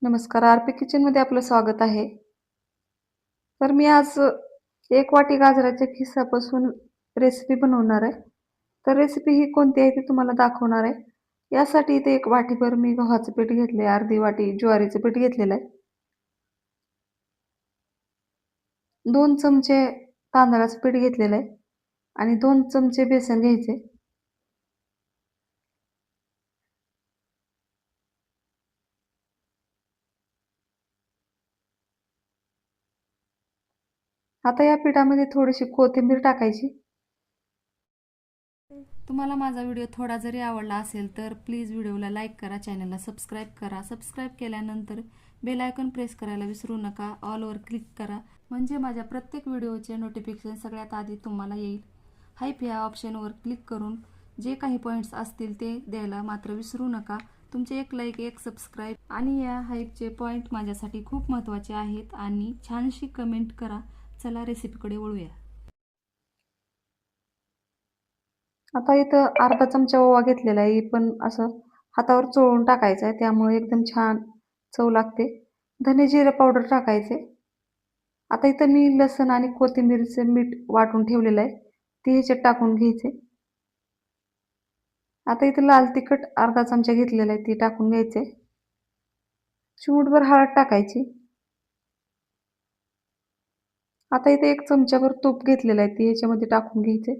नमस्कार, आरपी किचनमध्ये आपलं स्वागत आहे. तर मी आज 1 वाटी गाजराच्या खिसापासून रेसिपी बनवणार आहे. तर रेसिपी ही कोणती आहे ती तुम्हाला दाखवणार आहे. यासाठी इथे 1 वाटीभर मी गव्हाचं पीठ घेतले, अर्धी वाटी ज्वारीचं पीठ घेतलेलं आहे. 2 चमचे तांदळाचं पीठ घेतलेलं आहे आणि 2 चमचे बेसन घ्यायचे. आता या पिठामध्ये थोडीशी कोथिंबीर टाकायची. तुम्हाला माझा व्हिडिओ थोडा जरी आवडला असेल तर प्लीज व्हिडिओला लाईक करा, चॅनलला सबस्क्राईब करा. सबस्क्राईब केल्यानंतर बेल आयकॉन प्रेस करायला विसरू नका. ऑलवर क्लिक करा म्हणजे माझ्या प्रत्येक व्हिडिओचे नोटिफिकेशन सगळ्यात आधी तुम्हाला येईल. हाईप या ऑप्शनवर क्लिक करून जे काही पॉईंट्स असतील ते द्यायला मात्र विसरू नका. तुमचे एक लाईक, एक सबस्क्राईब आणि या हाईपचे पॉईंट माझ्यासाठी खूप महत्त्वाचे आहेत आणि छानशी कमेंट करा. चला रेसिपीकडे वळूया. आता इथं अर्धा चमचा ओवा घेतलेला आहे. पण असं हातावर चोळून टाकायचं आहे. त्यामुळे एकदम छान चव लागते. धने जिरे पावडर टाकायचे. आता इथं मी लसण आणि कोथिंबीरचं मीठ वाटून ठेवलेलं आहे. ते ह्याच्यात टाकून घ्यायचे. आता इथं लाल तिखट अर्धा चमचा घेतलेला आहे. ते टाकून घ्यायचे. चिमूटभर हळद टाकायची. आता इथे 1 चमचाभर तूप घेतलेलं आहे. ते ह्याच्यामध्ये टाकून घ्यायचे.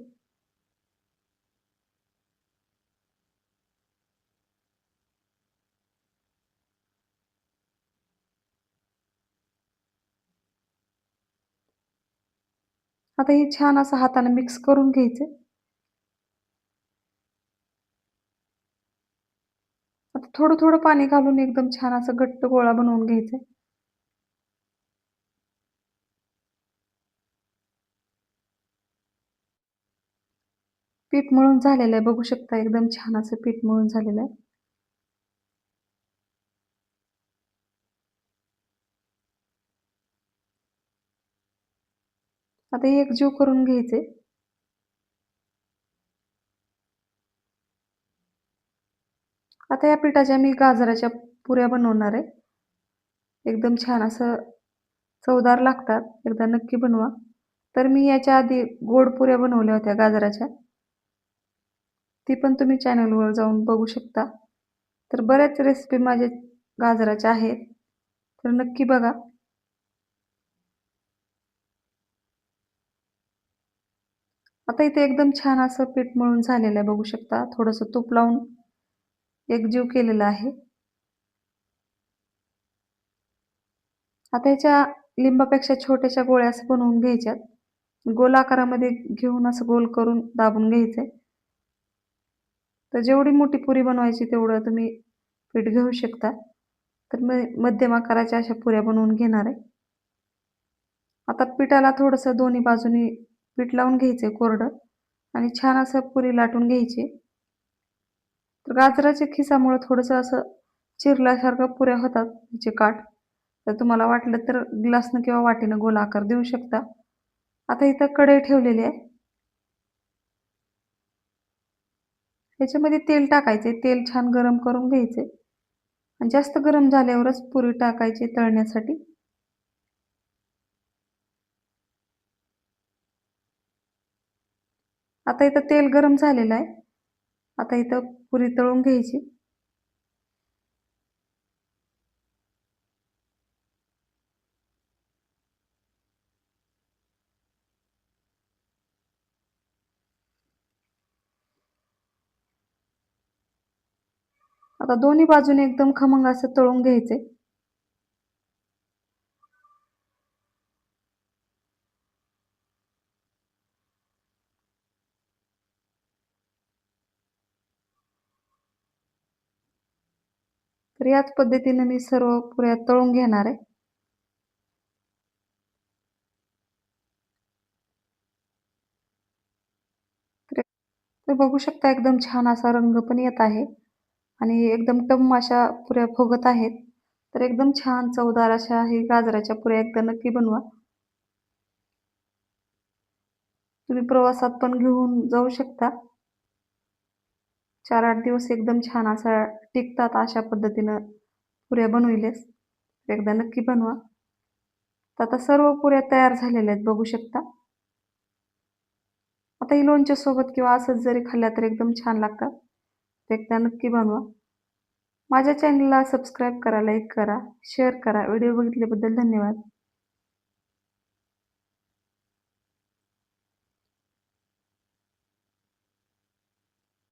आता हे छान असं हाताने मिक्स करून घ्यायचे. आता थोडं-थोडं पाणी घालून एकदम छान असं घट्ट गोळा बनवून घ्यायचा. पीठ मळून झालेलं आहे. बघू शकता एकदम छान असं पीठ मळून झालेलं आहे. आता हे एकजीव करून घ्यायचे. आता या पिठाच्या मी गाजराच्या पुऱ्या बनवणार आहे. एकदम छान असं चवदार लागतात. एकदा नक्की बनवा. तर मी याच्या आधी गोड पुऱ्या बनवल्या होत्या गाजराच्या. ती पण तुम्ही चॅनलवर जाऊन बघू शकता. तर बऱ्याच रेसिपी माझ्या गाजराच्या आहेत. तर नक्की बघा. आता इथे एकदम छान असं पीठ मळून झालेलं आहे बघू शकता. थोडंसं तूप लावून एकजीव केलेला आहे. आता ह्याच्या लिंबापेक्षा छोट्याशा गोळ्या असं बनवून घ्यायच्यात. गोल आकारामध्ये घेऊन असं गोल करून दाबून घ्यायचंय. तर जेवढी मोठी पुरी बनवायची तेवढं तुम्ही पीठ घेऊ शकता. तर मध्यम आकाराच्या अशा पुऱ्या बनवून घेणार आहे. आता पिठाला थोडंसं दोन्ही बाजूनी पीठ लावून घ्यायचंय कोरडं आणि छान असं पुरी लाटून घ्यायची. तर गाजराच्या खिसामुळे थोडंसं असं चिरल्यासारखं पुऱ्या होतात तिचे काठ. तर तुम्हाला वाटलं तर ग्लासनं किंवा वाटीनं गोल आकार देऊ शकता. आता इथं कढई ठेवलेली आहे. त्याच्यामध्ये तेल टाकायचे. तेल छान गरम करून घ्यायचे आणि जास्त गरम झाल्यावरच पुरी टाकायची तळण्यासाठी. आता इथं तेल गरम झालेलं आहे. आता इथं पुरी तळून घ्यायची. आता दोन्ही बाजूने एकदम खमंग असं तळून घ्यायचे. तर याच पद्धतीने मी सर्व पुऱ्या तळून घेणार आहे. तर बघू शकता एकदम छान असा रंग पण येत आहे आणि एकदम टम्म अशा पुऱ्या फुगत आहेत. तर एकदम छान चवदार अशा हे गाजराच्या पुऱ्या एकदा नक्की बनवा. तुम्ही प्रवासात पण घेऊन जाऊ शकता. 4-8 दिवस एकदम छान असा टिकतात अशा पद्धतीनं पुऱ्या बनविल्यास. तर एकदा नक्की बनवा. तर आता सर्व पुऱ्या तयार झालेल्या आहेत बघू शकता. आता ही लोणच्यासोबत किंवा असंच जरी खाल्ल्या तर एकदम छान लागतात. तर एकदा नक्की बनवा. माझ्या चॅनलला सबस्क्राईब करा, लाईक करा, शेअर करा. व्हिडिओ बघितल्याबद्दल धन्यवाद.